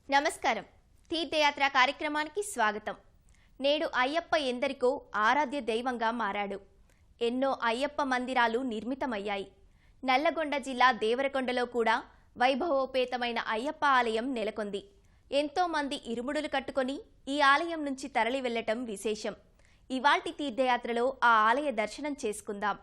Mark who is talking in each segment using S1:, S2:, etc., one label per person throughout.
S1: నమస్కారం. తీర్థయాత్ర కార్యక్రమానికి స్వాగతం. నేడు అయ్యప్ప ఎందరికో ఆరాధ్య దైవంగా మారాడు. ఎన్నో అయ్యప్ప మందిరాలు నిర్మితమయ్యాయి. నల్లగొండ జిల్లా దేవరకొండలో కూడా వైభవోపేతమైన అయ్యప్ప ఆలయం నెలకొంది. ఎంతో మంది ఇరుముడులు కట్టుకొని ఈ ఆలయం నుంచి తరలి వెళ్లటం విశేషం. ఇవాల్టి తీర్థయాత్రలో ఆ ఆలయ దర్శనం చేసుకుందాం.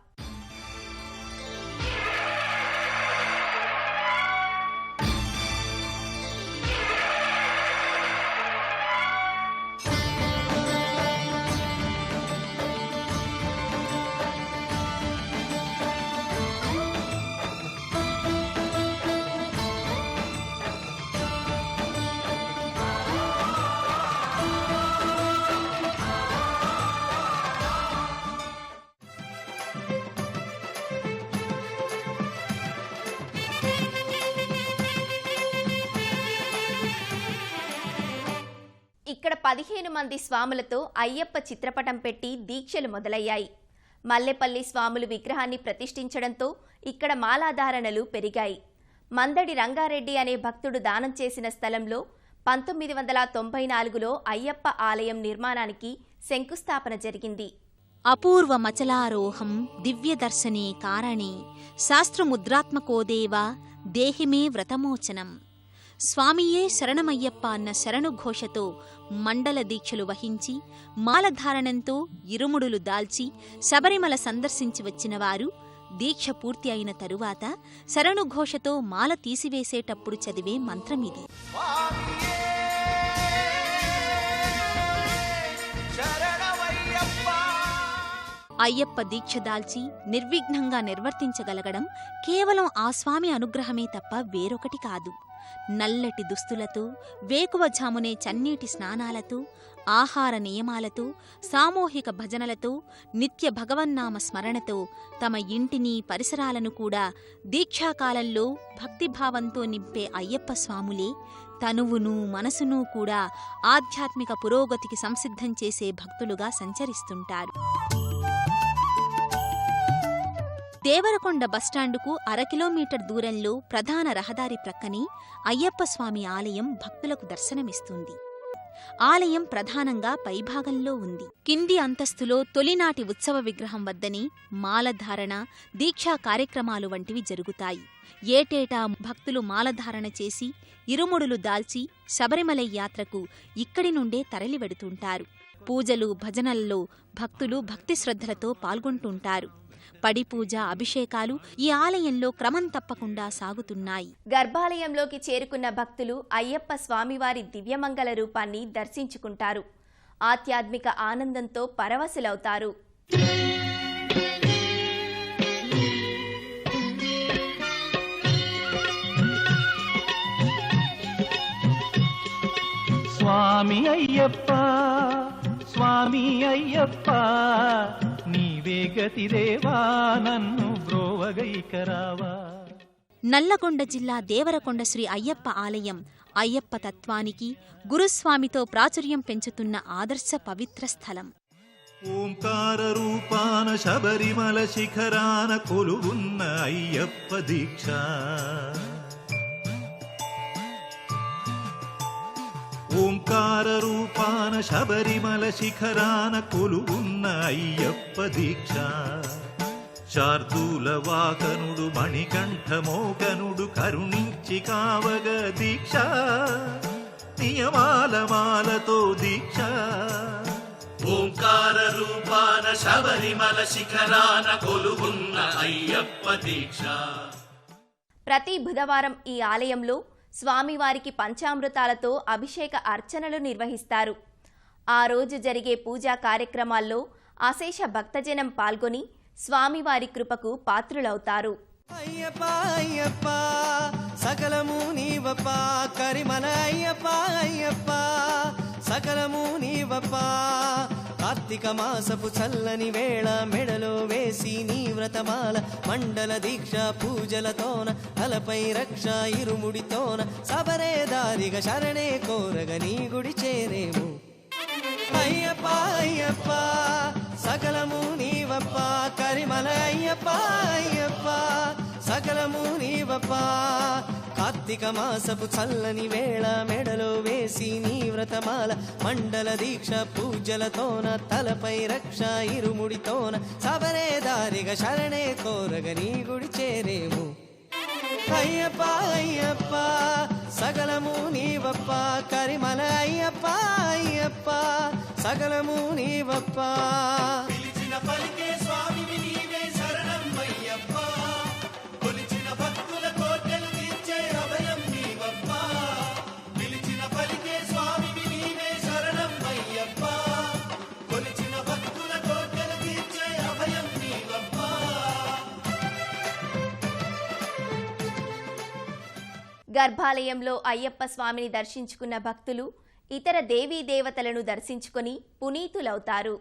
S1: ఇక్కడ 15 మంది స్వాములతో అయ్యప్ప చిత్రపటం పెట్టి దీక్షలు మొదలయ్యాయి. మల్లెపల్లి స్వాములు విగ్రహాన్ని ప్రతిష్ఠించడంతో ఇక్కడ మాలాధారణలు పెరిగాయి. మందడి రంగారెడ్డి అనే భక్తుడు దానం చేసిన స్థలంలో 1994లో అయ్యప్ప ఆలయం నిర్మాణానికి శంకుస్థాపన జరిగింది.
S2: అపూర్వ మచలారోహం దివ్యదర్శనే కారణే శాస్త్రముద్రాత్మకోదేవ దేహిమే వ్రతమోచనం. స్వామియే శరణమయ్యప్ప అన్న శరణుఘోషతో మండల దీక్షలు వహించి మాలధారణంతో ఇరుముడులు దాల్చి శబరిమల సందర్శించి వచ్చిన వారు దీక్ష పూర్తి అయిన తరువాత శరణుఘోషతో మాల తీసివేసేటప్పుడు చదివే మంత్రమిది. అయ్యప్ప దీక్ష దాల్చి నిర్విఘ్నంగా నిర్వర్తించగలగడం కేవలం ఆ స్వామి అనుగ్రహమే తప్ప వేరొకటి కాదు. నల్లటి దుస్తులతో వేకువఝామునే చన్నీటి స్నానాలతో ఆహార నియమాలతో సామూహిక భజనలతో నిత్య భగవన్నామ స్మరణతో తమ ఇంటిని పరిసరాలను కూడా దీక్షాకాలంలో భక్తిభావంతో నింపే అయ్యప్ప స్వాములే తనువును మనసును కూడా ఆధ్యాత్మిక పురోగతికి సంసిద్ధం చేసే భక్తులుగా సంచరిస్తుంటారు. దేవరకొండ బస్టాండుకు 1/2 కిలోమీటర్ దూరంలో ప్రధాన రహదారి ప్రక్కనే అయ్యప్ప స్వామి ఆలయం భక్తులకు దర్శనమిస్తుంది. ఆలయం ప్రధానంగా పైభాగంలో ఉంది. కింది అంతస్తులో తొలినాటి ఉత్సవ విగ్రహం వద్దనే మాలధారణ, దీక్షా కార్యక్రమాలు వంటివి జరుగుతాయి. ఏటేటా భక్తులు మాలధారణ చేసి ఇరుముడులు దాల్చి శబరిమల యాత్రకు ఇక్కడి నుండే తరలివెడుతుంటారు. పూజలు, భజనల్లో భక్తులు భక్తి శ్రద్ధలతో పాల్గొంటుంటారు. పడిపూజ, అభిషేకాలు ఈ ఆలయంలో క్రమం తప్పకుండా సాగుతున్నాయి.
S1: గర్భాలయంలోకి చేరుకున్న భక్తులు అయ్యప్ప స్వామివారి దివ్యమంగళ రూపాన్ని దర్శించుకుంటారు. ఆధ్యాత్మిక ఆనందంతో పరవశులవుతారు.
S3: స్వామి అయ్యప్ప, స్వామి అయ్యప్ప, నీవే గతిదేవా నన్ను బ్రోవగైకరావా.
S2: నల్లగొండ జిల్లా దేవరకొండ శ్రీ అయ్యప్ప ఆలయం అయ్యప్ప తత్వానికి, గురుస్వామితో ప్రాచుర్యం పెంచుతున్న ఆదర్శ పవిత్ర స్థలం.
S4: ఓంకార రూపాన శబరిమల శిఖరాన కొలువున్న అయ్యప్ప దీక్ష, ఓంకార రూపాన శబరిమల శిఖరాన కొలువున్న అయ్యప్ప దీక్ష. శార్దూల వాకనుడు మణికంఠమోకనుడు కరుణించి కావగ దీక్ష, నియమాల మాలతో దీక్ష.
S5: ఓంకార రూపాన శబరిమల శిఖరాన కొలువున్న అయ్యప్ప దీక్ష.
S1: ప్రతి బుధవారం ఈ ఆలయంలో స్వామివారికి పంచామృతాలతో అభిషేక అర్చనలు నిర్వహిస్తారు. ఆ రోజు జరిగే పూజా కార్యక్రమాల్లో అశేష భక్తజనం పాల్గొని స్వామివారి కృపకు పాత్రులవుతారు.
S6: అయ్యప్ప అయ్యప్ప సకలము నీవప్ప, కరిమల అయ్యప్ప అయ్యప్ప సకలము నీవప్ప. కార్తీక మాసపు చల్లని వేళ మెడలో వేసి నీ వ్రతమాల, మండల దీక్ష పూజలతోన తలపై రక్ష ఇరుముడితోన సబరే దారిగా శరణే కోరగ నీ గుడి చేరేము. అయ్యప్ప అయ్యప్ప సకలము నీవప్ప, కరిమల అయ్యప్ప అయ్యప్ప సకలము నీవప్ప. కార్తీక మాసపు చల్లని వేళ మెడలో వేసి నీ వ్రతమాల మండల దీక్ష పూజలతోన తలపై రక్ష ఇరుముడితోన సబరే దారిగా శరణే కోరగ నీ గుడి చేరేము అయ్యప్ప అయ్యప్ప సకలము నీవప్ప కరిమల అయ్యప్ప అయ్యప్ప సకలము నీవప్ప
S5: పిలిచిన పలికే స్వామివి నీవే శరణం అయ్యప్ప కొలిచిన భక్తుల కోర్కెలు తీర్చే అభయం నీవప్ప పిలిచిన పలికే స్వామివి నీవే శరణం అయ్యప్ప కొలిచిన భక్తుల కోర్కెలు తీర్చే అభయం నీవప్ప.
S1: గర్భాలయంలో అయ్యప్ప స్వామిని దర్శించుకున్న భక్తులు ఇతర దేవీ దేవతలను దర్శించుకొని పునీతులవుతారు.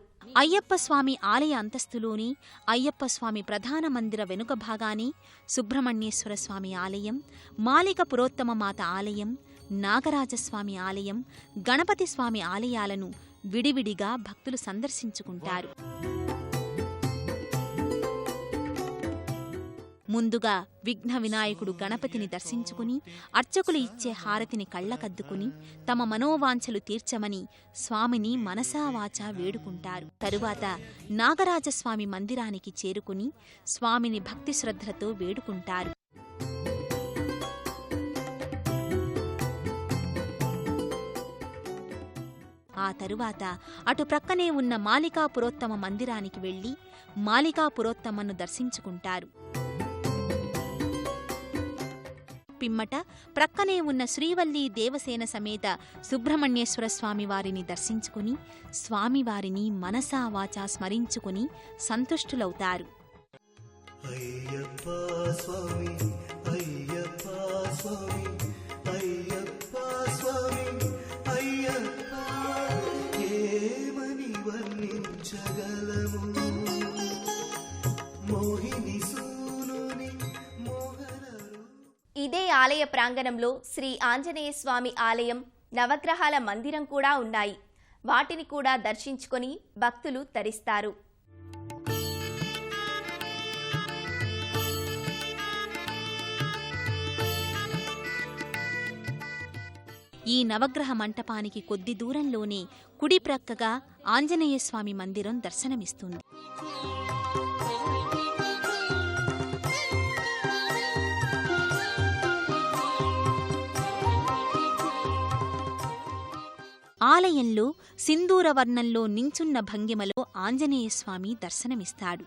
S2: అయ్యప్ప స్వామి ఆలయ అంతస్తులోని అయ్యప్ప స్వామి ప్రధాన మందిర వెనుక భాగాని సుబ్రహ్మణ్యేశ్వర స్వామి ఆలయం, మాలిక పురోత్తమ మాత ఆలయం, నాగరాజస్వామి ఆలయం, గణపతి స్వామి ఆలయాలను విడివిడిగా భక్తులు సందర్శించుకుంటారు. ముందుగా విఘ్న వినాయకుడు గణపతిని దర్శించుకుని అర్చకులు ఇచ్చే హారతిని కళ్ళకద్దుకుని తమ మనోవాంఛలు తీర్చమని స్వామిని మనసావాచా వేడుకుంటారు. తరువాత నాగరాజస్వామి మందిరానికి చేరుకుని స్వామిని భక్తి శ్రద్ధలతో వేడుకుంటారు. ఆ తరువాత అటు ప్రక్కనే ఉన్న మాలికాపురోత్తమ మందిరానికి వెళ్లి మాలికాపురోత్తమను దర్శించుకుంటారు. పిమ్మట ప్రక్కనే ఉన్న శ్రీవల్లీ దేవసేన సమేత సుబ్రహ్మణ్యేశ్వర స్వామివారిని దర్శించుకుని స్వామివారిని మనసావాచా స్మరించుకుని సంతుష్టులవుతారు.
S4: అయ్యప్ప స్వామి అయ్యప్ప స్వామి అయ్యప్ప స్వామి అయ్యప్ప ఏమని వర్ణించగలము మోహిని సూనుని
S1: ఇదే ఆలయ ప్రాంగణంలో శ్రీ ఆంజనేయ స్వామి ఆలయం, నవగ్రహాల మందిరం కూడా ఉన్నాయి. వాటిని కూడా దర్శించుకొని భక్తులు తరిస్తారు.
S2: ఈ నవగ్రహ మంటపానికి కొద్ది దూరంలోనే కుడి ప్రక్కగా ఆంజనేయస్వామి మందిరం దర్శనమిస్తుంది. ఆలయంలో సింధూరవర్ణంలో నించున్న భంగిమలో ఆంజనేయస్వామి దర్శనమిస్తాడు.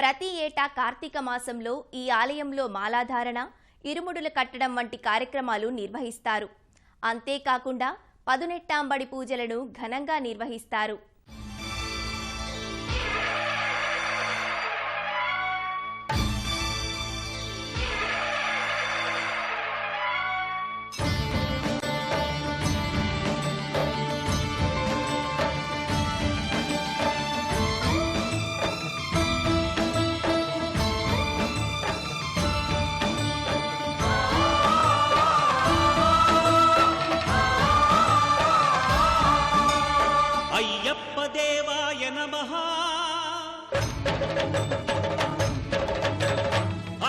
S1: ప్రతి ఏటా కార్తీక మాసంలో ఈ ఆలయంలో మాలాధారణ, ఇరుముడులు కట్టడం వంటి కార్యక్రమాలు నిర్వహిస్తారు. అంతేకాకుండా పదునెట్టాంబడి పూజలను ఘనంగా నిర్వహిస్తారు.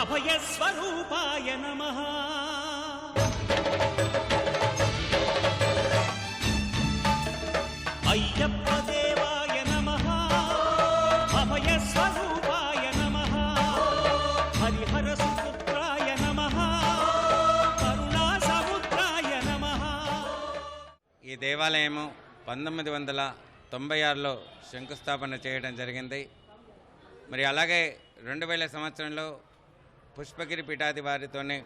S5: అభయస్వరూపాయ నమః. అయ్యప్ప దేవాయ నమః. అభయస్వరూపాయ నమః. హరిహర సుపుత్రాయ నమః. కరుణా సముద్రాయ నమః.
S7: ఈ దేవాలయము 1996లో శంకుస్థాపన చేయడం జరిగింది. మరి అలాగే 2000 సంవత్సరంలో పుష్పగిరి పీఠాధివారితోనే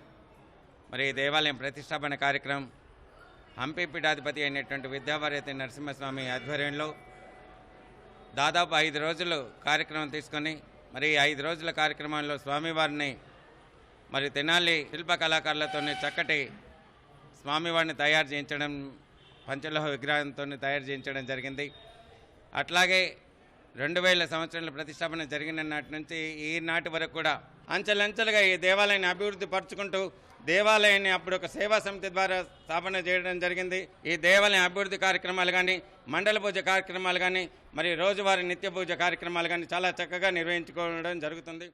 S7: మరి ఈ దేవాలయం ప్రతిష్టాపన కార్యక్రమం హంపి పీఠాధిపతి అయినటువంటి విద్యావార్యతి నరసింహస్వామి ఆధ్వర్యంలో దాదాపు 5 రోజులు కార్యక్రమం తీసుకొని మరి 5 రోజుల కార్యక్రమంలో స్వామివారిని మరి తెనాలి శిల్ప కళాకారులతోనే చక్కటి స్వామివారిని తయారు చేయించడం, పంచలోహ విగ్రహంతో తయారు చేయించడం జరిగింది. అట్లాగే 2000 సంవత్సరంలో ప్రతిష్టాపన జరిగిన నాటి నుంచి ఈనాటి వరకు కూడా అంచెలంచెలుగా ఈ దేవాలయాన్ని అభివృద్ధి పరుచుకుంటూ దేవాలయాన్ని అప్పుడు ఒక సేవా సమితి ద్వారా స్థాపన చేయడం జరిగింది. ఈ దేవాలయం అభివృద్ధి కార్యక్రమాలు కానీ, మండల పూజ కార్యక్రమాలు కానీ, మరి రోజువారీ నిత్య పూజ కార్యక్రమాలు కానీ చాలా చక్కగా నిర్వహించుకోవడం జరుగుతుంది.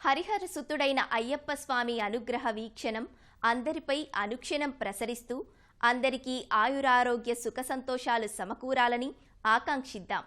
S1: హరిహర సుతుడైన అయ్యప్ప స్వామి అనుగ్రహ వీక్షణం అందరిపై అనుక్షణం ప్రసరిస్తూ అందరికీ ఆయురారోగ్య సుఖ సంతోషాలు సమకూరాలని ఆకాంక్షిద్దాం.